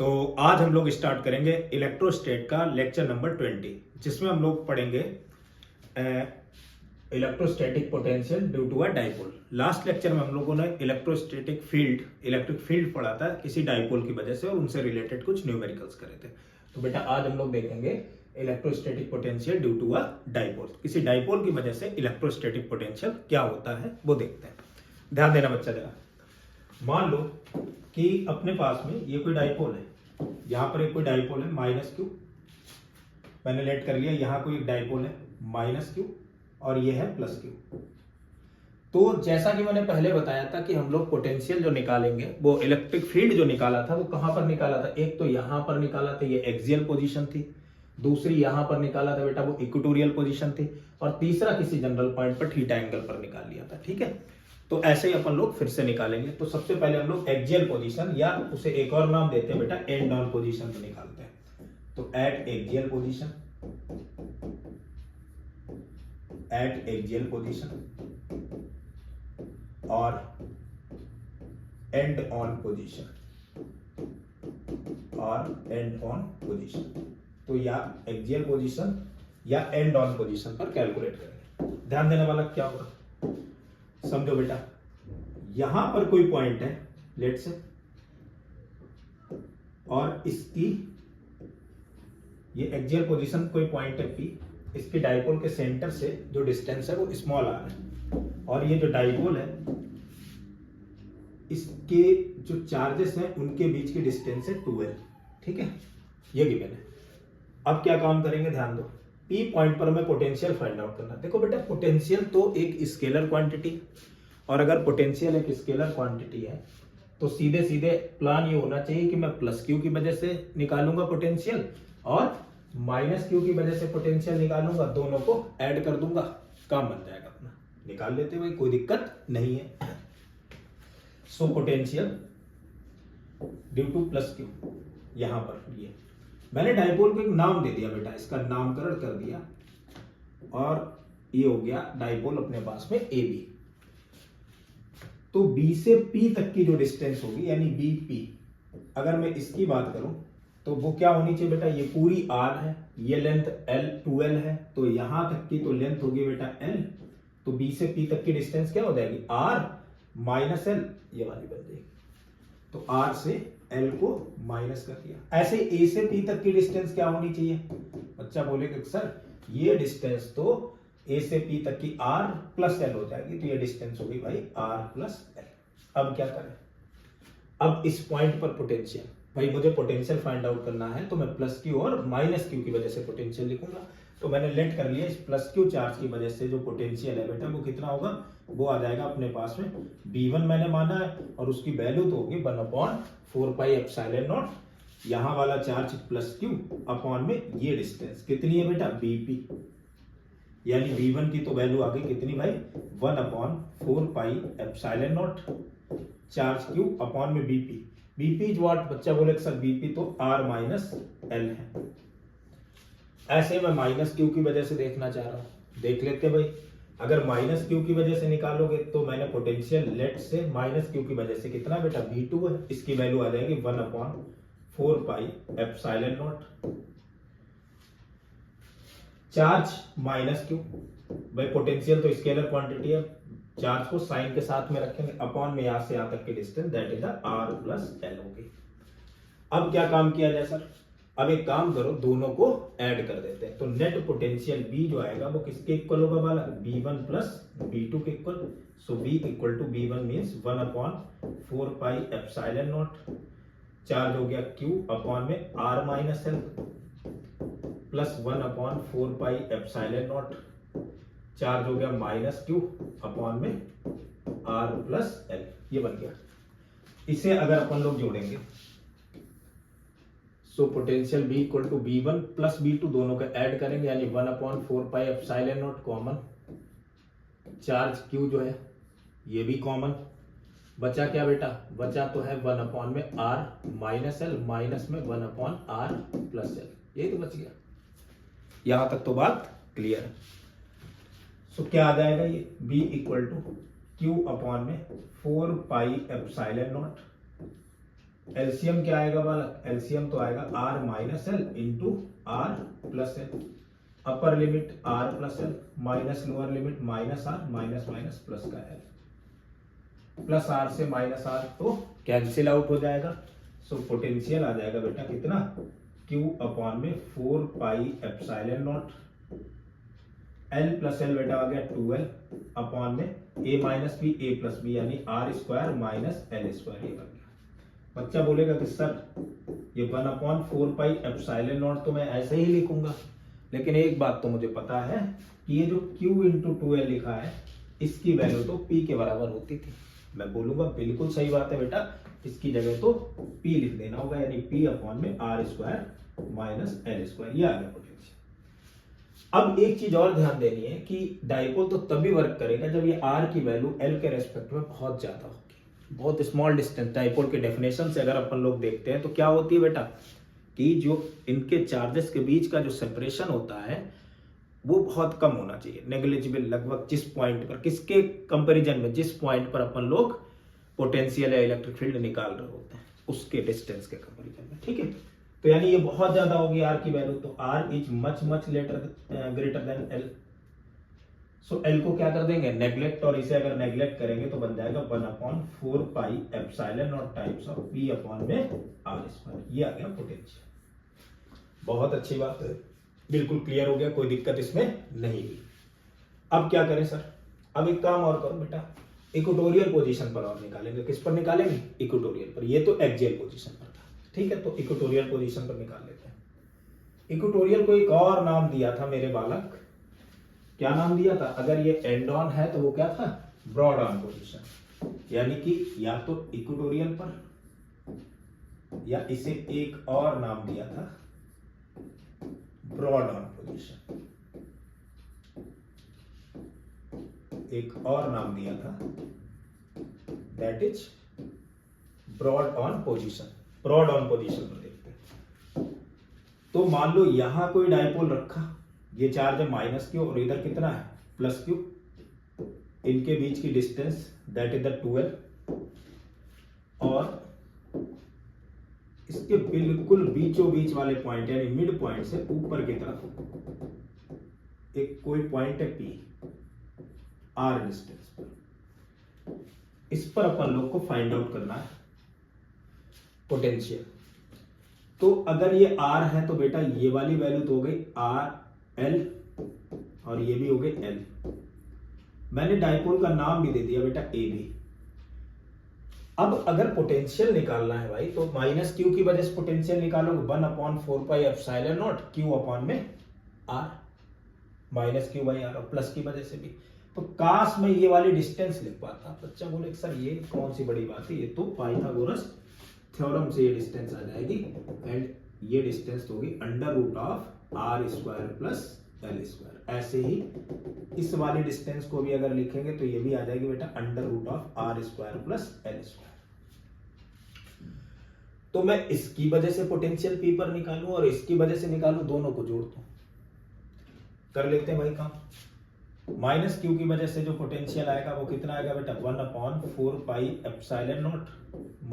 तो आज हम लोग स्टार्ट करेंगे इलेक्ट्रोस्टेट का लेक्चर नंबर 20, जिसमें हम लोग पढ़ेंगे electrostatic potential due to a dipole. Last lecture में हम लोगों ने इलेक्ट्रिक फील्ड पढ़ा था किसी डाइपोल की वजह से, और उनसे रिलेटेड कुछ न्यूमेरिकल्स करे थे। तो बेटा आज हम लोग देखेंगे electrostatic potential due to a dipole. किसी डाइपोल की वजह से इलेक्ट्रोस्टैटिक पोटेंशियल क्या होता है वो देखते हैं। ध्यान देना बच्चा जरा। मान लो कि अपने पास में ये कोई डाइपोल है, यहाँ पर एक कोई डाइपोल है माइनस क्यू, मैंने लेट कर लिया। यहाँ कोई एक डाइपोल है माइनस क्यू और ये है प्लस क्यू। तो जैसा कि मैंने पहले बताया था कि हम लोग पोटेंशियल जो निकालेंगे वो इलेक्ट्रिक फील्ड जो निकाला था वो कहां पर निकाला था। एक तो यहां पर निकाला था, ये एक्सियल पोजीशन थी। दूसरी यहां पर निकाला था बेटा वो इक्वेटोरियल पोजीशन थी। और तीसरा किसी जनरल पॉइंट पर थीटा एंगल पर निकाल लिया था। ठीक है, तो ऐसे ही अपन लोग फिर से निकालेंगे। तो सबसे पहले हम लोग एक्सियल पोजीशन या उसे एक और नाम देते हैं बेटा एंड ऑन पोजीशन को निकालते हैं। तो eight axial position, eight axial position और एंड ऑन पोजीशन, और एंड ऑन पोजीशन। तो या एक्सियल पोजीशन या एंड ऑन पोजीशन पर कैलकुलेट करेंगे। ध्यान देने वाला क्या होगा, समझो बेटा। यहां पर कोई पॉइंट है लेट से, और इसकी ये एक्सियल पोजीशन कोई पॉइंट है पी, इसके डाइपोल के सेंटर से जो डिस्टेंस है वो स्मॉल आर है, और ये जो डाइपोल है इसके जो चार्जेस हैं उनके बीच की डिस्टेंस है 12। ठीक है, ये गिवन है। अब क्या काम करेंगे, ध्यान दो। पी पॉइंट पर हमें पोटेंशियल फाइंड आउट करना। देखो बेटा, पोटेंशियल तो एक स्केलर क्वांटिटी, और अगर पोटेंशियल एक स्केलर क्वांटिटी है तो सीधे सीधे प्लान ये होना चाहिए कि मैं प्लस क्यू की वजह से निकालूंगा पोटेंशियल और माइनस क्यू की वजह से पोटेंशियल निकालूंगा, दोनों को ऐड कर दूंगा, काम बन जाएगा अपना। निकाल लेते भाई, कोई दिक्कत नहीं है। So potential due two plus Q, यहां पर ये मैंने डाइपोल को एक नाम दे दिया बेटा, इसका नामकरण कर दिया, और ये हो गया डाइपोल अपने पास में ए बी। तो बी से पी तक की जो डिस्टेंस होगी यानी बी पी, अगर मैं इसकी बात करूं तो वो क्या होनी चाहिए बेटा, ये पूरी आर है, ये लेंथ एल 2l है, तो यहां तक की तो लेंथ होगी बेटा एल। तो बी से पी तक की डिस्टेंस क्या हो जाएगी, आर माइनस एल, ये वाली बन जाएगी। तो आर से एल को माइनस कर दिया। ऐसे ए से पी तक की डिस्टेंस क्या होनी चाहिए, बच्चा बोलेगा सर ये डिस्टेंस तो ए से पी तक की आर प्लस एल हो जाएगी, तो ये डिस्टेंस होगी भाई आर प्लस एल। अब क्या करें, अब इस पॉइंट पर पोटेंशियल, भाई मुझे पोटेंशियल फाइंड आउट करना है, तो मैं प्लस क्यू और माइनस क्यू की वजह से पोटेंशियल लिखूंगा। तो मैंने लेट कर लिया, इस प्लस क्यू चार्ज की वजह से जो पोटेंशियल है बेटा वो कितना होगा, वो आ जाएगा अपने पास में B1 मैंने माना है, और उसकी वैल्यू तो होगी 1/4 पाई एप्सिलॉन नॉट, यहां वाला चार्ज प्लस क्यू अपॉन में ये डिस्टेंस कितनी है बेटा BP, यानी V1 की तो वैल्यू आ गई कितनी भाई 1/4 pi epsilon naught charge Q upon में BP इज व्हाट, बच्चा बोले सर BP तो R माइनस L है। ऐसे मैं माइनस क्यू की वजह से देखना चाह रहा हूं, देख लेते भाई। अगर माइनस क्यू की वजह से निकालोगे तो मैंने पोटेंशियल लेट से माइनस क्यू की वजह से कितना बेटा V2 है, इसकी वैल्यू आ जाएगी 1/4 pi epsilon naught charge minus Q, भाई पोटेंशियल तो स्केलर क्वांटिटी है, चार्ज को साइन के साथ में रखेंगे, अपॉन में यहां से यहां तक की distance that is R plus L होगी। अब क्या काम किया जाए सर, अब एक काम करो, दोनों को ऐड कर देते हैं। तो नेट पोटेंशियल B जो आएगा वो किसके इक्वल होगा वाला, B1 प्लस B2 के equal. So B equal to B1 means 1/4 pi epsilon naught, charge हो गया Q अपॉन में R minus L, plus 1/4 pi epsilon naught, charge हो गया माइनस Q अपॉन में R प्लस एल, ये बन गया। इसे अगर अपन लोग जोड़ेंगे so potential B equal to B1 plus B2, दोनों का ऐड करेंगे यानी 1/4 pi epsilon naught common, charge Q जो है ये भी कॉमन, बचा क्या बेटा, बचा तो है 1/में R माइनस एल, माइनस में 1/R प्लस एल, यही तो बच गया। यहां तक तो बात क्लियर है। सो क्या आ जाएगा ये B equal to Q upon में 4 पाई एप्सिलॉन नॉट एलसीएम क्या आएगा बालक, एलसीएम तो आएगा R minus L into R plus L, upper limit R plus L minus lower limit minus R minus minus plus का एल, प्लस आर से minus R तो cancel out हो जाएगा। सो पोटेंशियल आ जाएगा बेटा कितना, Q अपॉन में 4 pi epsilon naught, L plus L बेटा आ गया 2L अपॉन में A minus B A plus B यानी R square minus L square, ये बन गया। बच्चा बोलेगा कि सर ये 1/4 पाई एप्सिलॉन नॉट तो मैं ऐसे ही लिखूंगा, लेकिन एक बात तो मुझे पता है कि ये जो Q इंटू 2L लिखा है इसकी वैल्यू तो P के बराबर होती थी। मैं बोलूंगा बिल्कुल सही बात है बेटा, इसकी जगह तो P लिख देना होगा यानी P अपॉन में R square minus L square, ये आ गया पोटेंशियल। अब एक चीज और ध्यान देनी है कि डाइपोल तो तभी वर्क करेगा जब ये R की वैल्यू L के रेस्पेक्ट में बहुत ज्यादा होगी। बहुत स्मॉल डिस्टेंस डाइपोल के डेफिनेशन से अगर अपन लोग देखते हैं तो क्या होती है बेटा कि जो इनके चार्जेस के बीच का जो सेपरेशन होता है वो बहुत कम होना चाहिए, नेग्लिजिबल, लगभग जिस पॉइंट पर, किसके कंपैरिजन में, जिस पॉइंट पर अपन लोग पोटेंशियल या इलेक्ट्रिक फील्ड निकाल रहे होते हैं उसके डिस्टेंस के कंपैरिजन में, ठीक है। तो यानी ये बहुत ज्यादा होगी R की वैल्यू, तो R is much much greater than L। So L को क्या कर देंगे, नेग्लेक्ट, और इसे अगर नेग्लेक्ट करेंगे तो बन जाएगा 1/4 pi epsilon not times of P upon में R स्क्वायर, ये आ गया पोटेंशियल। बहुत अच्छी बात है, बिल्कुल क्लियर हो गया, कोई दिक्कत इसमें नहीं हुई। अब क्या करें सर, अब एक काम और करो बेटा, इक्वेटोरियल पोजीशन पर और निकालेंगे। किस पर निकालेंगे, इक्वेटोरियल पर। ये तो एक्सियल पोजीशन पर था, ठीक है, तो इक्वेटोरियल पोजीशन पर निकाल लेते हैं। इक्वेटोरियल को एक और नाम दिया था मेरे बालक, क्या नाम दिया था, अगर ये एंड ऑन है तो वो क्या था, ब्रॉड ऑन पोजीशन, यानी कि या तो इक्वेटोरियल पर या इसे एक और नाम दिया था ब्रॉड ऑन पोजीशन, एक और नाम दिया था that is broad on position. Broad on position पर देखते हैं, तो मान लो यहां कोई डाइपोल रखा, ये चार्ज है माइनस क्यू और इधर कितना है प्लस क्यू, इनके बीच की distance that is the 2L, और इसके बिल्कुल बीचों बीच वाले पॉइंट यानी मिड पॉइंट से ऊपर की तरफ एक कोई पॉइंट है P, R डिस्टेंस पर, इस पर अपन लोग को फाइंड आउट करना है पोटेंशियल। तो अगर ये R है तो बेटा ये वाली वैल्यू तो हो गई RL और ये भी हो गई L। मैंने डाइपोल का नाम भी दे दिया बेटा AB। अब अगर पोटेंशियल निकालना है भाई तो माइनस क्यू की वजह से पोटेंशियल निकालोगे 1/4 pi epsilon not Q upon में R, minus Q by R, और प्लस की वजह से भी। तो काश में ये वाली डिस्टेंस लिख पाता। बच्चा बोले सर ये कौन सी बड़ी बात है, ये तो पाइथागोरस थ्योरम से ये डिस्टेंस आ जाएगी, एंड ये डिस्टेंस होगी under root of R square plus L square. ऐसे ही इस वाली डिस्टेंस को भी अगर लिखेंगे तो ये भी आ जाएगी बेटा under root of R square plus L square. तो मैं इसकी वजह से पोटेंशियल P पर निकालूं और इसकी वजह से निकालूं, दोनों को जोड़ दूं, कर लेते हैं भाई काम। माइनस क्यू की वजह से जो पोटेंशियल आएगा वो कितना आएगा बेटा 1/4 पाई एप्सिलॉन नॉट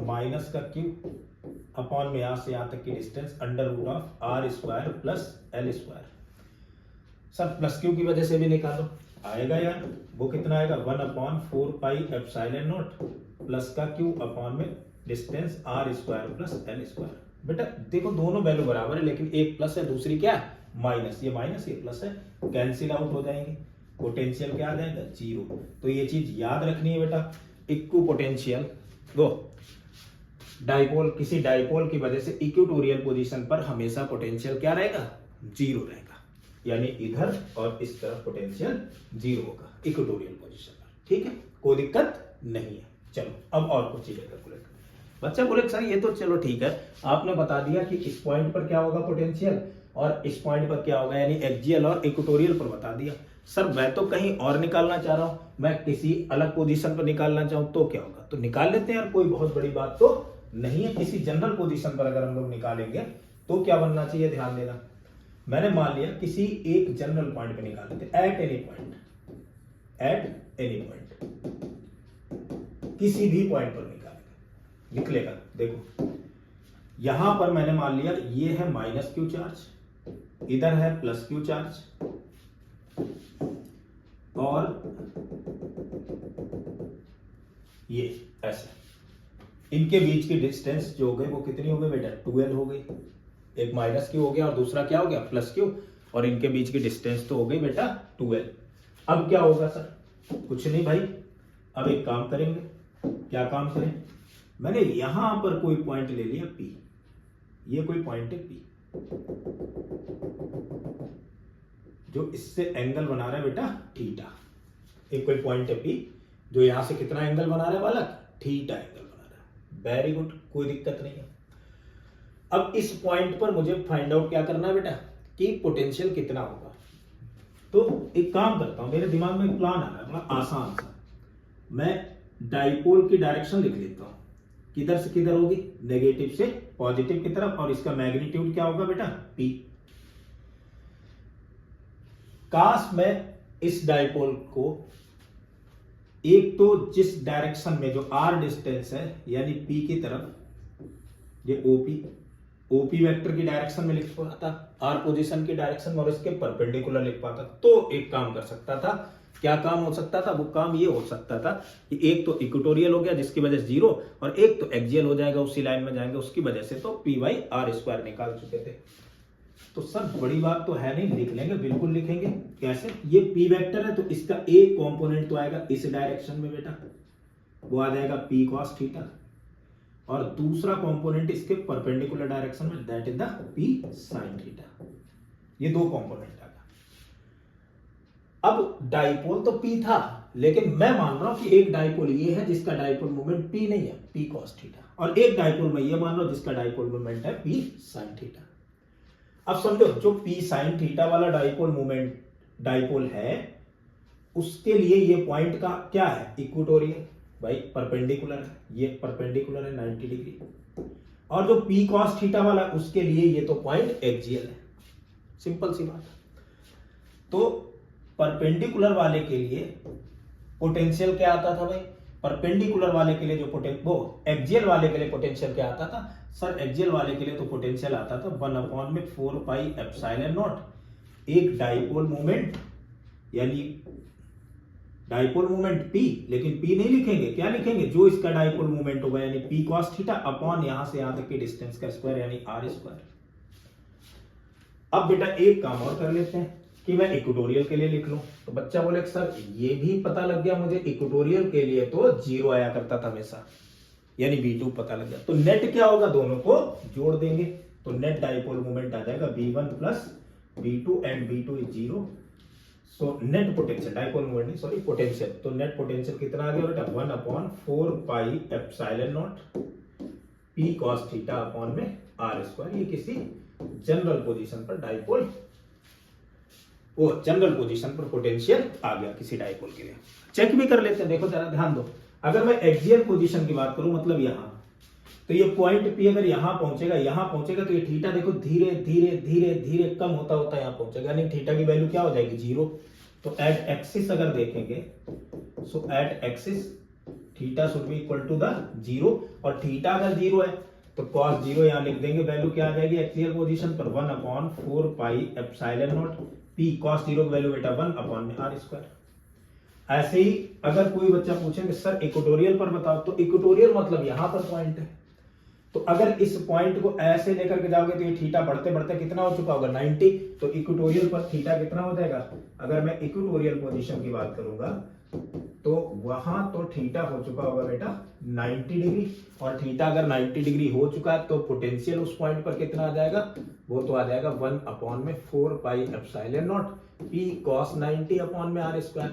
माइनस का क्यू अपॉन में यहां से यहां तक की distance under root of R square plus L square. Sir plus Q की वजह से भी निकालो, आएगा यार, वो कितना आएगा 1/4 पाई एप्सिलॉन नॉट प्लस का क्यू अपॉन में distance R square plus L square. बेटा देखो दोनों वैल्यू बराबर है, लेकिन एक प्लस है दूसरी क्या है माइनस, ये माइनस ये प्लस है, कैंसिल आउट हो जाएंगे, पोटेंशियल क्या आ जाएगा 0। तो ये चीज याद रखनी है बेटा, इक्वू पोटेंशियल वो डाइपोल, किसी डाइपोल की वजह से इक्वेटोरियल पोजीशन पर हमेशा पोटेंशियल क्या रहेगा 0 रहेगा, यानी इधर और इस तरफ पोटेंशियल 0 होगा इक्वेटोरियल पोजीशन पर, ठीक है, कोई दिक्कत नहीं है। चलो अब और कुछ चीजें कैलकुलेट। बच्चा बोले सर ये तो चलो ठीक है, आपने बता दिया कि इस पॉइंट पर क्या होगा पोटेंशियल और इस पॉइंट पर क्या होगा, यानी एक्सियल और इक्वेटोरियल पर बता दिया। सर मैं तो कहीं और निकालना चाह रहा हूं, मैं किसी अलग पोजीशन पर निकालना चाहूं तो क्या होगा, तो निकाल लेते हैं यार, कोई बहुत बड़ी बात तो नहीं है। किसी जनरल पोजीशन पर अगर हम लोग निकालेंगे तो क्या बनना चाहिए, ध्यान देना। मैंने मान लिया किसी एक जनरल पॉइंट पे निकाल लेते, at any point, at any point, किसी भी पॉइंट पर निकालेगा, निकलेगा। देखो यहां पर मैंने मान लिया ये है माइनस क्यू चार्ज, इधर है प्लस क्यू चार्ज, और ये ऐसे इनके बीच की डिस्टेंस जो हो गई वो कितनी हो गई बेटा, 2l हो गई। एक माइनस क्यू हो गया और दूसरा क्या हो गया, प्लस क्यू, और इनके बीच की डिस्टेंस तो हो गई बेटा 2l। अब क्या होगा सर, कुछ नहीं भाई, अब एक काम करेंगे। क्या काम करें, मैंने यहां पर कोई पॉइंट ले लिया P, ये कोई पॉइंट है P जो इससे एंगल बना रहा है बेटा थीटा। एक कोई पॉइंट है P जो यहां से कितना एंगल बना रहा है बालक, थीटा एंगल बना रहा है। वेरी गुड, कोई दिक्कत नहीं है। अब इस पॉइंट पर मुझे फाइंड आउट क्या करना है बेटा, कि पोटेंशियल कितना होगा। तो एक काम करता हूं, मेरे दिमाग में एक प्लान आ रहा है बड़ा आसान सा। मैं डाइपोल की डायरेक्शन लिख लेता हूं, किधर से किधर होगी, नेगेटिव से पॉजिटिव की तरफ, और इसका मैग्नीट्यूड क्या होगा बेटा, P। काश मैं इस डाइपोल को एक तो जिस डायरेक्शन में जो r डिस्टेंस है यानी P की तरफ, ये OP वेक्टर की डायरेक्शन में लिख पाता, r पोजीशन की डायरेक्शन में, और इसके परपेंडिकुलर लिख पाता, तो एक काम कर सकता था। क्या काम हो सकता था, वो काम ये हो सकता था कि एक तो इक्वेटोरियल हो गया जिसकी वजह से 0, और एक तो एक्सियल हो जाएगा, उसी लाइन में जाएंगे उसकी वजह से, तो P/r² निकाल चुके थे। तो सर बड़ी बात तो है नहीं, लिख लेंगे, बिल्कुल लिखेंगे। कैसे, ये P वेक्टर है तो इसका एक कंपोनेंट तो आएगा इस डायरेक्शन में बेटा, वो आ जाएगा P cos थीटा, और दूसरा कंपोनेंट इसके परपेंडिकुलर डायरेक्शन में, that is the P sin theta. ये दो कंपोनेंट आ गया। अब डाइपोल तो P था, लेकिन मैं मान रहा हूं कि एक डाइपोल ये है जिसका डाइपोल मोमेंट P नहीं है, P cos थीटा, और एक डाइपोल मैं ये मान रहा हूं जिसका डाइपोल मोमेंट है P sin थीटा। अब समझो, जो P sin थीटा वाला डाइपोल मोमेंट डाइपोल है, उसके लिए ये पॉइंट का क्या है, इक्वेटोरियल भाई, परपेंडिकुलर है, ये परपेंडिकुलर है 90 डिग्री, और जो P cos थीटा वाला उसके लिए ये तो पॉइंट एक्सियल है। सिंपल सी बात। तो परपेंडिकुलर वाले के लिए पोटेंशियल क्या आता था भाई, परपेंडिकुलर वाले के लिए जो एक्सियल वाले के लिए पोटेंशियल क्या आता था सर, एक्सियल वाले के लिए तो पोटेंशियल आता था 1/4 पाई एप्सिलॉन नॉट। एक डाइपोल मोमेंट, यानी डाइपोल मोमेंट P, लेकिन P नहीं लिखेंगे, क्या लिखेंगे, जो इसका डाइपोल मोमेंट होगा यानी P cos थीटा अपॉन यहां से यहां तक के डिस्टेंस का स्क्वायर यानी r²। अब बेटा एक काम और कर लेते हैं कि मैं इक्वेटोरियल के लिए लिख लूं। तो बच्चा बोले सर ये भी पता लग गया मुझे, इक्वेटोरियल के लिए तो 0 आया करता था हमेशा, यानी V2 पता लग गया। तो नेट क्या होगा, दोनों को जोड़ देंगे, तो नेट डाइपोल मोमेंट आ जाएगा V1 plus V2 and V2 is 0। So net potential, dipole moment नहीं सॉरी पोटेंशियल, तो नेट पोटेंशियल कितना आ गया बेटा, 1/4 pi epsilon naught P cos theta upon में r²। ये किसी जनरल पोजीशन पर डाइपोल, वो जनरल पोजीशन पर पोटेंशियल आ गया किसी डाइपोल के लिए। चेक भी कर लेते हैं, देखो जरा ध्यान दो। अगर मैं एक्सियल पोजीशन की बात करूं, मतलब यहां, तो ये पॉइंट P अगर यहां पहुंचेगा तो ये थीटा देखो धीरे धीरे धीरे धीरे कम होता होता यहां पहुंचेगा, यानी थीटा की वैल्यू क्या हो जाएगी, 0। तो एट एक्सिस अगर देखेंगे, so at axis theta should be equal to the 0, और थीटा अगर 0 है तो cos 0 यहां लिख देंगे, वैल्यू क्या आ जाएगी एक्सियल पोजीशन पर 1/4 pi epsilon naught P cos 0 की वैल्यू बेटा 1/r²। ऐसे ही अगर कोई बच्चा पूछेंगे सर इक्वेटोरियल पर बताओ, तो इक्वेटोरियल मतलब यहां पर पॉइंट है, तो अगर इस पॉइंट को ऐसे लेकर के जाओगे तो ये थीटा बढ़ते बढ़ते कितना हो चुका होगा, 90। तो इक्वेटोरियल पर थीटा कितना हो जाएगा, अगर मैं इक्वेटोरियल पोजीशन की बात करूंगा तो वहां तो थीटा हो चुका होगा बेटा 90 डिग्री, और थीटा अगर 90 डिग्री हो चुका है तो पोटेंशियल उस पॉइंट पर कितना आ जाएगा, वो तो आ जाएगा 1/4 pi epsilon naught P cos 90 upon में r²।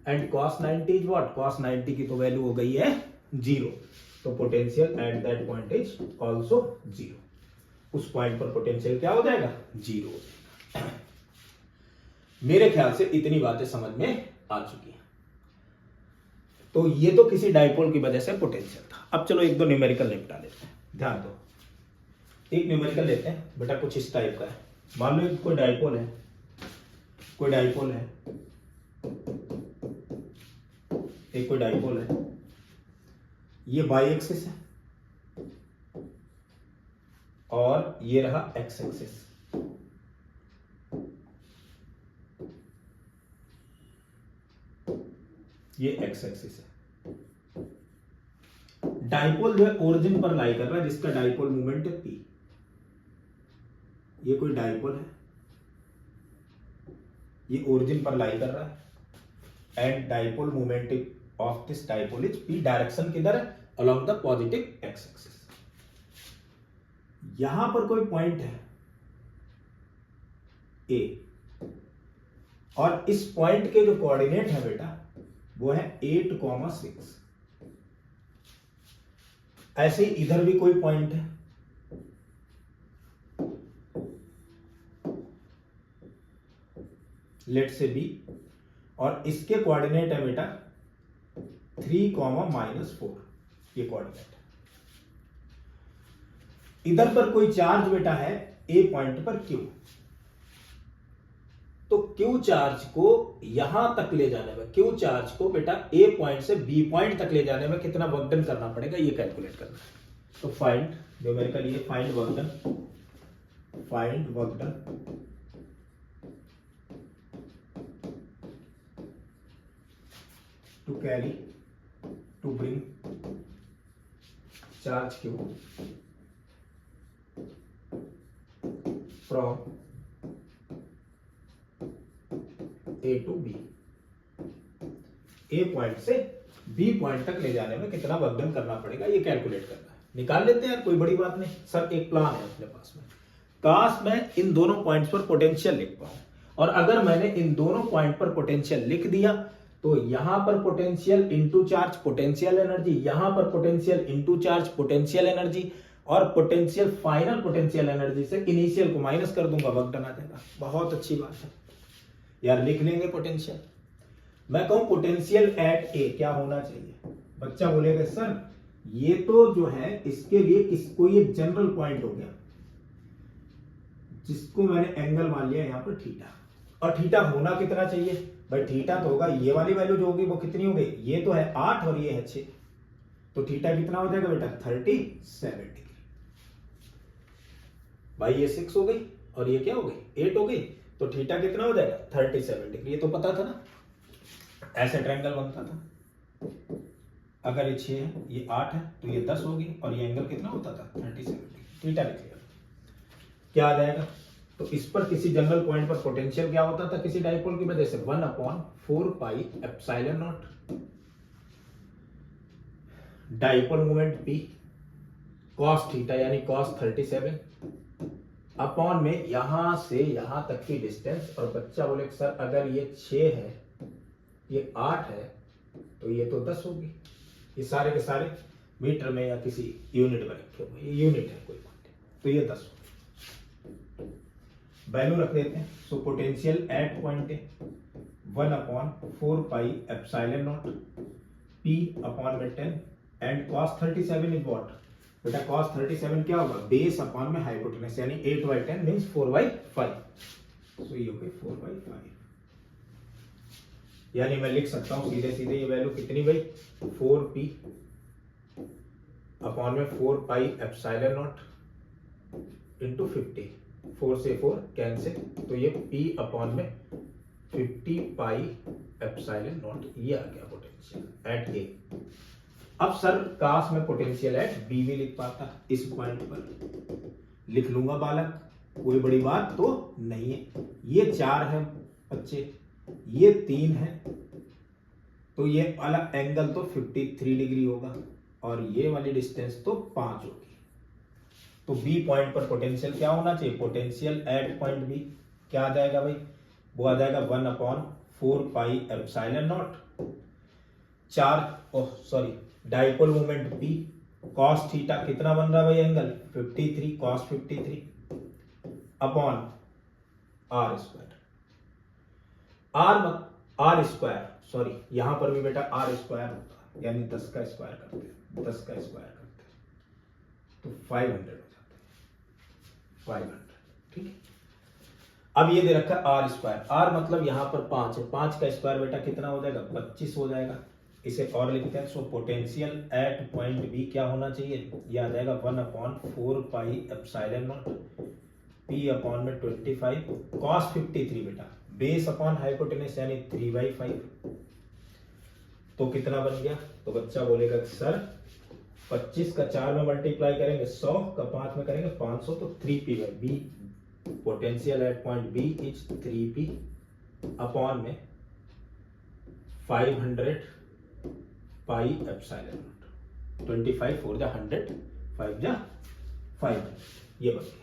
And cos 90 is what, cos 90 की तो वैल्यू हो गई है 0, तो potential at that point is also 0। उस पॉइंट पर पोटेंशियल क्या हो जाएगा, 0 हो जाएगा। मेरे ख्याल से इतनी बातें समझ में आ चुकी हैं। तो ये तो किसी डाइपोल की वजह से पोटेंशियल था। अब चलो एक दो न्यूमेरिकल निपटा लेते हैं, ध्यान दो। एक न्यूमेरिकल लेते हैं बेटा, कुछ इस टाइप का है। मान लो कोई डाइपोल है, एक कोई डाइपोल है, ये बाई एक्सिस है, और ये रहा एक्स एक्सिस। ये एक्स एक्सिस है। डाइपोल जो है ओरिजिन पर लाई कर रहा है, जिसका डाइपोल मोमेंट है पी। ये कोई डाइपोल है, ये ओरिजिन पर लाई कर रहा है, and dipole moment of this dipole is P. Direction किधर है? Along the positive x axis. यहां पर कोई पॉइंट है ए, और इस पॉइंट के जो कोऑर्डिनेट है बेटा वो है 8,6। ऐसे ही इधर भी कोई पॉइंट है, लेट से बी, और इसके कोऑर्डिनेट है बेटा 3,-4। ये कोऑर्डिनेट है। इधर पर कोई चार्ज बेटा है ए पॉइंट पर क्यू। तो क्यू चार्ज को यहां तक ले जाने में, क्यू चार्ज को बेटा ए पॉइंट से बी पॉइंट तक ले जाने में कितना वर्क डन करना पड़ेगा, ये कैलकुलेट करना है। तो फाइंड न्यूमेरिकल, ये find work done, find work done to carry, to bring charge Q from A to B. A point से बी पॉइंट तक ले जाने में कितना वर्क डन करना पड़ेगा, ये कैलकुलेट करना है। निकाल लेते हैं, कोई बड़ी बात नहीं सर, एक प्लान है अपने पास में। काश मैं इन दोनों पॉइंट्स पर पोटेंशियल लिख पाऊं, और अगर मैंने इन दोनों पॉइंट पर पोटेंशियल लिख दिया तो यहां पर potential into charge potential energy, यहां पर potential into charge potential energy, और पोटेंशियल फाइनल पोटेंशियल एनर्जी से इनिशियल को माइनस कर दूंगा, वर्क डन आ जाएगा। बहुत अच्छी बात है यार, लिख लेंगे पोटेंशियल। मैं कहूं पोटेंशियल एट ए क्या होना चाहिए, बच्चा बोलेगा सर ये तो जो है इसके लिए किसको, ये जनरल पॉइंट हो गया जिसको मैंने एंगल मान लिया यहां पर थीटा। और थीटा होना कितना चाहिए भाई, थीटा तो होगा ये वाली वैल्यू जो होगी वो कितनी हो गई, ये तो है 8 और ये है 6, तो थीटा कितना हो जाएगा बेटा 37 डिग्री। भाई ये 6 हो गई और ये क्या हो गई 8 हो गई, तो थीटा कितना हो जाएगा 37 डिग्री। ये तो पता था ना, ऐसे ट्रायंगल बनता था। अगर ये 6 है, ये 8 है, तो ये 10 होगी, और ये एंगल कितना होता था 37 डिग्री। थीटा लिख लिया, क्या आ जाएगा, तो इस पर किसी जनरल पॉइंट पर पोटेंशियल क्या होता था किसी डाइपोल की वजह से 1/4 pi epsilon naught dipole moment P cos theta यानी cos 37 अपॉन में यहां से यहां तक की डिस्टेंस। और बच्चा बोले सर अगर ये 6 है, ये 8 है, तो ये तो 10 होगी। ये सारे के सारे मीटर में या किसी यूनिट में रखे हुए, ये यूनिट है कोई बात, तो ये 10 होगी। वैल्यू रख देते हैं। So potential at point A 1/4 pi epsilon naught P upon में 10 एंड cos 37 इज व्हाट बेटा, cos 37 क्या होगा, बेस अपॉन में हाइपोटेनस, यानी 8/10 मींस 4/5। सो ये हो गई 4/5, यानी मैं लिख सकता हूं सीधे सीधे ये वैल्यू कितनी भाई 4P अपॉन में 4 पाई एप्सिलॉन नॉट इंटू 50, 4 से 4 कैंसिल, तो ये P अपॉन में 50 पाई एप्सिलॉन नॉट, ये आ गया पोटेंशियल एट ए। अब सर काश में पोटेंशियल एट बी भी लिख पाता, इस पॉइंट पर लिख लूंगा बालक, कोई बड़ी बात तो नहीं है। ये 4 है बच्चे, ये 3 है, तो ये वाला एंगल तो 53 डिग्री होगा, और ये वाली डिस्टेंस तो 5 होगी। तो बी पॉइंट पर पोटेंशियल क्या होना चाहिए, पोटेंशियल एट पॉइंट बी क्या आ जाएगा भाई, वो आ जाएगा 1/4 pi epsilon naught dipole moment P cos theta कितना बन रहा है भाई angle 53 cos 53 upon R square. R square sorry, यहां पर भी बेटा आर स्क्वायर होता है, यानी 10 का स्क्वायर करते हैं, 10 का स्क्वायर करते हैं तो 500 हो जाता है, 500। ठीक है, अब ये दे रखा है आर स्क्वायर, आर मतलब यहां पर 5 है, 5 का स्क्वायर बेटा कितना हो जाएगा 25 हो जाएगा, इसे और लिखते हैं। So potential at point B क्या होना चाहिए, ये आ जाएगा 1/4 pi epsilon naught P upon में 25 कॉस 53 बेटा बेस अपॉन हाइपोटेनस यानी 3/5। तो कितना बन गया, तो बच्चा बोलेगा कि सर 25 का 4 में मल्टीप्लाई करेंगे 100 का 5 में करेंगे 500, तो 3p/b potential at point B is 3p upon में 500 पाई एप्सिलॉन नॉट 25 4 जा 100 5 जा 5, ये बन गया।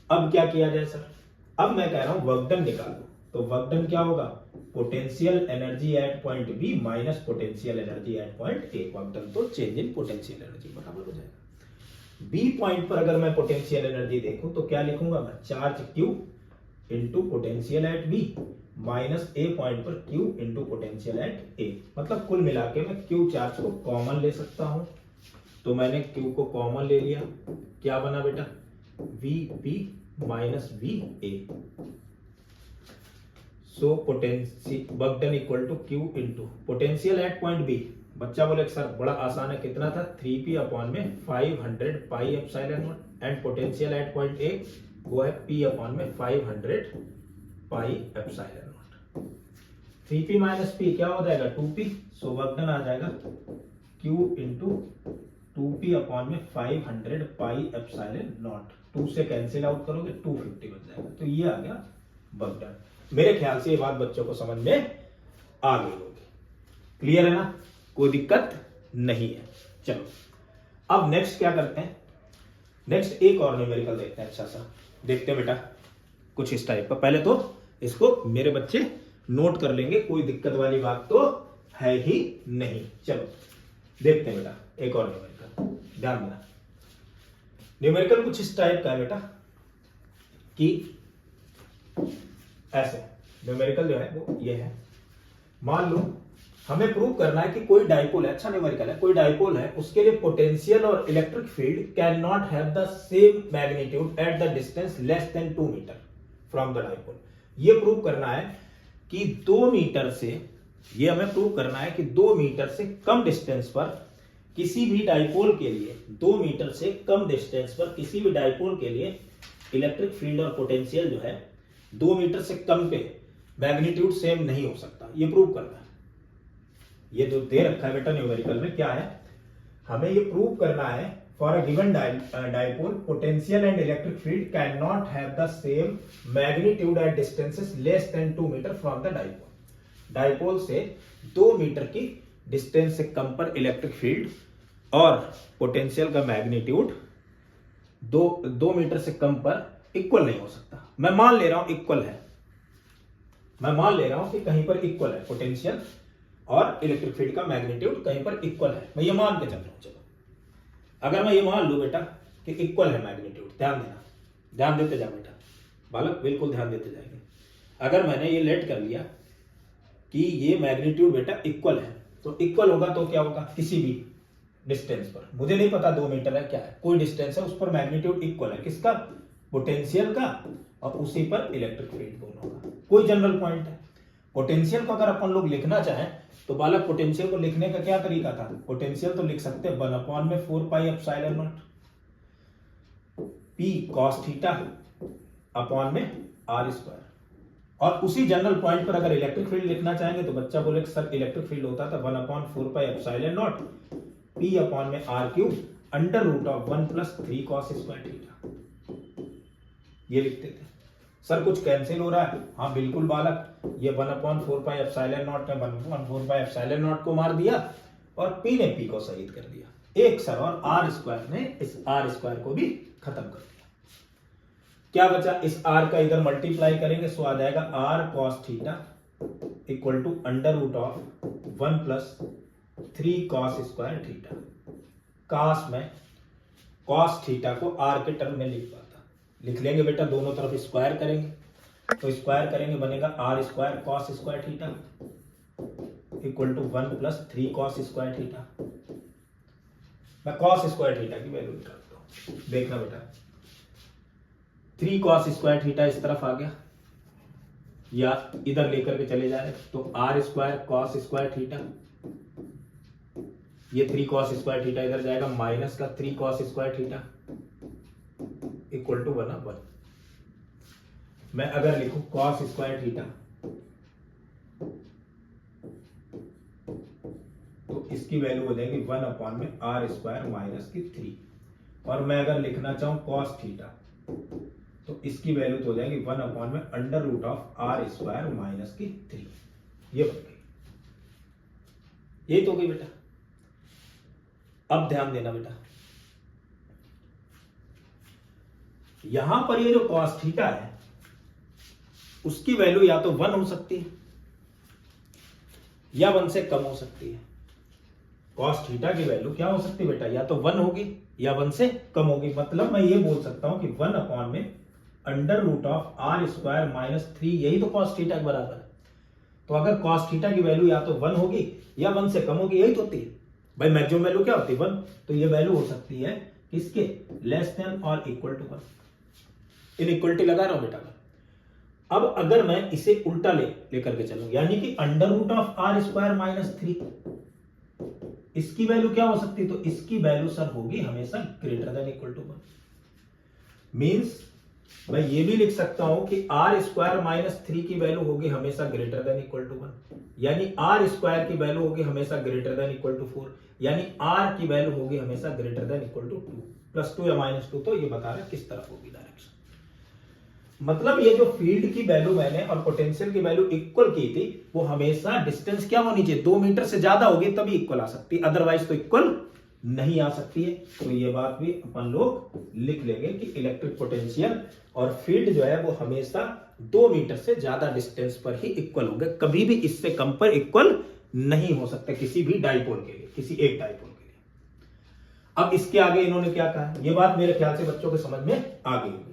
अब क्या किया जाए सर, अब मैं कह रहा हूं वर्क डन निकालो, तो वर्क डन क्या होगा, potential energy at point B minus potential energy at point A. Work done तो चेंज इन पोटेंशियल एनर्जी बराबर हो जाएगा। बी पॉइंट पर अगर मैं पोटेंशियल एनर्जी देखूं तो क्या लिखूंगा मैं, charge Q into potential at B minus A point पर Q into potential at A. मतलब कुल मिला के मैं क्यू चार्ज को कॉमन ले सकता हूं, तो मैंने क्यू को कॉमन ले लिया, क्या बना बेटा V P minus V A. So potential work done equal to Q into potential at point B. बच्चा बोले सर बड़ा आसान है, कितना था 3p अपॉन में 500 पाई epsilon not and potential at point ए वो है p अपॉन में 500 पाई epsilon not. 3p minus p क्या हो जाएगा 2p। सो वर्क डन आ जाएगा q इंटू 2p अपॉन में 500 पाई एप्सिलॉन नॉट। 2 से कैंसिल आउट करोगे 250 बन जाएगा। तो ये आ गया वर्क डन। मेरे ख्याल से ये बात बच्चों को समझ में आ गई होगी, क्लियर है ना, कोई दिक्कत नहीं है। चलो अब नेक्स्ट क्या करते हैं, नेक्स्ट एक और न्यूमेरिकल देखते हैं। अच्छा सा देखते हैं बेटा कुछ इस टाइप का। पहले तो इसको मेरे बच्चे नोट कर लेंगे, कोई दिक्कत वाली बात तो है ही नहीं। चलो देखते हैं बेटा एक और न्यूमेरिकल, ध्यान देना। न्यूमेरिकल कुछ इस टाइप का है बेटा कि ऐसे न्यूमेरिकल जो है वो ये है, मान लो हमें प्रूव करना है कि कोई डाइपोल है, अच्छा न्यूमेरिकल है, कोई डाइपोल है, उसके लिए पोटेंशियल और electric field can not have the same magnitude at the distance less than 2 metre from the dipole. ये प्रूव करना है कि 2 मीटर से, ये हमें प्रूव करना है कि 2 मीटर से कम डिस्टेंस पर किसी भी डाइपोल के लिए, 2 मीटर से कम डिस्टेंस पर किसी भी डाइपोल के लिए इलेक्ट्रिक फील्ड और पोटेंशियल जो है 2 मीटर से कम पे मैग्नीट्यूड सेम नहीं हो सकता, ये प्रूव करना है। ये जो दे रखा है बेटा न्यूमेरिकल में क्या है, हमें ये प्रूव करना है for a given dipole potential and electric field can not have the same magnitude at distances less than 2 metre from the dipole. Dipole से 2 मीटर की डिस्टेंस से कम पर इलेक्ट्रिक फील्ड और पोटेंशियल का मैग्नीट्यूड 2 मीटर से कम पर इक्वल नहीं हो सकता। मैं मान ले रहा हूं इक्वल है, मैं मान ले रहा हूं कि कहीं पर इक्वल है पोटेंशियल और इलेक्ट्रिक फील्ड का मैग्नीट्यूड कहीं पर इक्वल है, मैं ये मान के चल रहा हूं। चलो अगर मैं ये मान लूं बेटा कि इक्वल है मैग्नीट्यूड, ध्यान देना, ध्यान देते जा बेटा बालक, बिल्कुल ध्यान देते जाएंगे। अगर मैंने ये लेट कर लिया कि ये मैग्नीट्यूड बेटा इक्वल है, तो इक्वल होगा तो क्या होगा, किसी भी डिस्टेंस पर, मुझे नहीं पता 2 मीटर है क्या है, कोई डिस्टेंस है उस पर मैग्नीट्यूड इक्वल है, किसका, पोटेंशियल का और उसी पर इलेक्ट्रिक फील्ड दोनों का, कोई जनरल पॉइंट है। पोटेंशियल को अगर अपन लोग लिखना चाहें तो बालक पोटेंशियल को लिखने का क्या तरीका था, पोटेंशियल तो लिख सकते हैं 1/4 pi epsilon naught p cos theta upon में r स्क्वायर। और उसी जनरल पॉइंट पर अगर इलेक्ट्रिक फील्ड लिखना चाहेंगे तो बच्चा बोले कि सर इलेक्ट्रिक फील्ड होता था 1/4 pi epsilon naught p upon में r cube under root of 1 + 3 cos square theta, ये लिखते थे। सर कुछ कैंसिल हो रहा है, हाँ बिल्कुल बालक, ये 1/4 पाई एप्सिलॉन नॉट ने 1/4 पाई एप्सिलॉन नॉट को मार दिया और p ने p को शहीद कर दिया एक सर, और r स्क्वायर ने इस r स्क्वायर को भी खत्म कर दिया। क्या बचा, इस r का इधर मल्टीप्लाई करेंगे सो आ जाएगा r cos theta equal to under root of 1 + 3 cos square theta. काश में cos थीटा को r के टर्म में लिख पाता, लिख लेंगे बेटा, दोनों तरफ स्क्वायर करेंगे तो स्क्वायर करेंगे बनेगा r square cos square theta equal to 1 + 3 cos square theta. मैं cos स्क्वायर थीटा की वैल्यू निकालता हूं, देखना बेटा 3 cos स्क्वायर थीटा इस तरफ आ गया या इधर लेकर के चले जा रहे तो r square cos square theta ये 3 cos स्क्वायर थीटा इधर जाएगा, माइनस का 3 cos square theta equal to 1/1। मैं अगर लिखूं cos स्क्वायर थीटा तो इसकी वैल्यू हो जाएगी 1/r² माइनस की 3। और मैं अगर लिखना चाहूं cos थीटा तो इसकी वैल्यू तो हो जाएगी 1/√r² माइनस की 3। ये बन गई, यही तो हो गई बेटा। अब ध्यान देना बेटा, यहां पर ये जो cos थीटा है उसकी वैल्यू या तो 1 हो सकती है या 1 से कम हो सकती है। cos थीटा की वैल्यू क्या हो सकती है बेटा, या तो 1 होगी या 1 से कम होगी। मतलब मैं ये बोल सकता हूं कि 1/√r² माइनस 3 यही तो cos थीटा के बराबर है। तो अगर cos थीटा की वैल्यू या तो 1 होगी या 1 से कम होगी, यही तो होती है भाई। मैक्सिमम वैल्यू क्या होती है 1, तो ये वैल्यू हो सकती है किसके, लेस देन और इक्वल टू 1। इनइक्वलिटी लगा रहा हूं बेटा। अब अगर मैं इसे उल्टा लेकर के चलूं, यानी कि √r² माइनस 3, इसकी वैल्यू क्या हो सकती है, तो इसकी वैल्यू सर होगी हमेशा greater than equal to 1। Means मैं ये भी लिख सकता हूं कि r² माइनस 3 की वैल्यू होगी हमेशा ग्रेटर देन इक्वल टू 1, यानी r² की वैल्यू होगी हमेशा ग्रेटर देन इक्वल टू 4, यानी r की वैल्यू होगी हमेशा ग्रेटर देन इक्वल टू 2 +2 या -2। तो ये बता रहा है किस तरफ होगी डायरेक्शन। मतलब ये जो फील्ड की वैल्यू मैंने और पोटेंशियल की वैल्यू इक्वल की थी, वो हमेशा डिस्टेंस क्या होनी चाहिए, 2 मीटर से ज्यादा होगी तभी इक्वल आ सकती है, अदरवाइज तो इक्वल नहीं आ सकती है। तो ये बात भी अपन लोग लिख लेंगे कि इलेक्ट्रिक पोटेंशियल और फील्ड जो है वो हमेशा 2 मीटर से ज्यादा डिस्टेंस पर ही इक्वल होंगे, कभी भी इससे कम पर इक्वल नहीं हो सकते किसी भी डाइपोल के लिए, किसी एक डाइपोल के लिए। अब इसके आगे इन्होंने क्या कहा, ये बात मेरे ख्याल से बच्चों के समझ में आ गई होगी।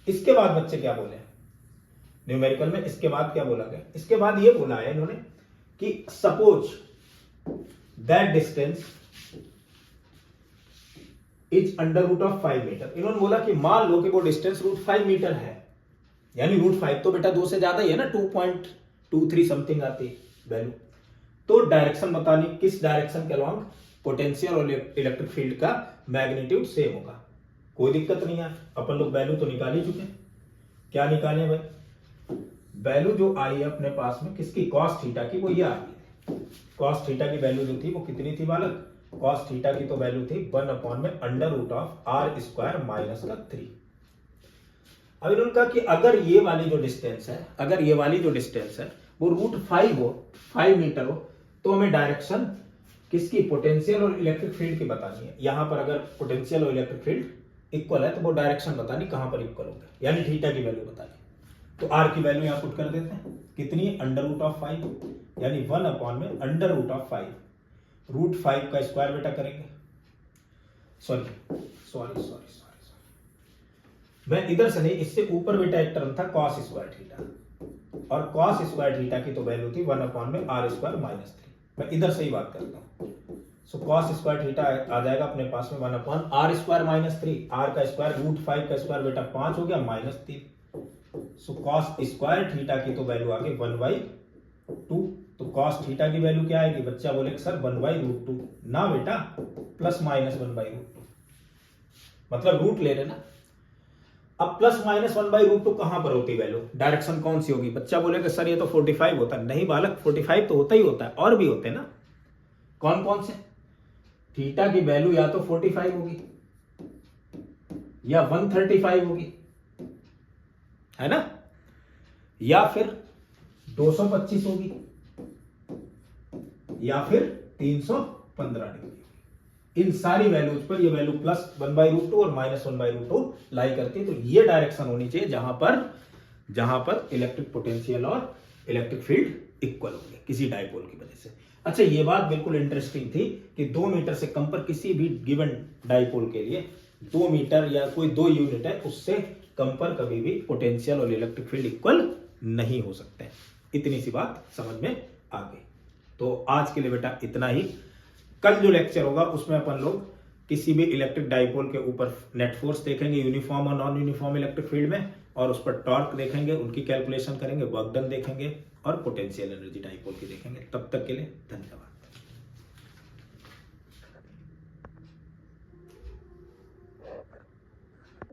इसके बाद बच्चे क्या बोले न्यूमेरिकल में, इसके बाद क्या बोला गया, इसके बाद ये बोला है इन्होंने कि suppose that distance is √5 metre. इन्होंने बोला कि मान लो कि वो डिस्टेंस √5 मीटर है, यानी √5 तो बेटा 2 से ज्यादा ही है ना, 2.23 समथिंग आती है वैल्यू। तो डायरेक्शन बतानी, किस डायरेक्शन के अलॉन्ग पोटेंशियल और इलेक्ट्रिक फील्ड का मैग्नीट्यूड सेम होगा। कोई दिक्कत नहीं है, अपन लोग वैल्यू तो निकाल ही चुके हैं। क्या निकाले भाई, वैल्यू जो आई है अपने पास में किसकी, cos थीटा की, वो ये आ रही है। cos थीटा की वैल्यू जो थी वो कितनी थी बालक, cos थीटा की तो वैल्यू थी 1/√r² माइनस का 3। अब इन्होंने कहा कि अगर ये वाली जो डिस्टेंस है, अगर ये वाली जो डिस्टेंस है वो √5 हो, 5 मीटर हो, तो हमें डायरेक्शन किसकी, पोटेंशियल और इलेक्ट्रिक फील्ड की बतानी है। यहां पर अगर पोटेंशियल और इलेक्ट्रिक फील्ड इक्वल है तो वो डायरेक्शन बतानी कहां पर इक्वल होगा, यानी थीटा की वैल्यू बतानी। तो r की वैल्यू यहां पुट कर देते हैं, कितनी, √5, यानी 1/√5। √5 का स्क्वायर बेटा करेंगे, सॉरी मैं इधर से नहीं, इससे ऊपर बेटा एक टर्म था cos स्क्वायर थीटा, और cos स्क्वायर थीटा की तो वैल्यू थी 1/r² माइनस 3। मैं इधर से ही बात करता हूं। सो cos स्क्वायर थीटा आ जाएगा अपने पास में 1/r² माइनस 3, r का स्क्वायर, √5 का स्क्वायर बेटा 5 हो गया, -3। सो cos स्क्वायर थीटा की तो वैल्यू आ गई 1/2। तो cos थीटा की वैल्यू क्या आएगी, बच्चा बोले सर 1/√2 ना बेटा, ±1/√2, मतलब रूट ले रहे ना। अब ±1/√2 कहां पर होती वैल्यू, डायरेक्शन कौन सी होगी, बच्चा बोलेगा सर ये तो 45 होता है। नहीं बालक, 45 तो होता ही होता है, और भी होते हैं ना। कौन कौन से, थीटा की वैल्यू या तो 45 होगी या 135 होगी, है ना, या फिर 225 होगी या फिर 315 डिग्री। इन सारी वैल्यूज पर ये वैल्यू +1/√2 और -1/√2 लाई करती है। तो ये डायरेक्शन होनी चाहिए जहां पर इलेक्ट्रिक पोटेंशियल और इलेक्ट्रिक फील्ड इक्वल होंगे किसी डाइपोल की वजह से। अच्छा, ये बात बिल्कुल इंटरेस्टिंग थी कि 2 मीटर से कम पर किसी भी गिवन डाइपोल के लिए 2 मीटर या कोई 2 यूनिट है, उससे कम पर कभी भी पोटेंशियल और इलेक्ट्रिक फील्ड इक्वल नहीं हो सकते। इतनी सी बात समझ में आ गई। तो आज के लिए बेटा इतना ही। कल जो लेक्चर होगा उसमें अपन लोग किसी भी इलेक्ट्रिक डाइपोल के ऊपर नेट फोर्स देखेंगे, यूनिफॉर्म और नॉन यूनिफॉर्म इलेक्ट्रिक फील्ड में, और उस पर टॉर्क देखेंगे, उनकी कैलकुलेशन करेंगे, वर्क डन देखेंगे और पोटेंशियल एनर्जी डाइपोल की देखेंगे। तब तक के लिए धन्यवाद।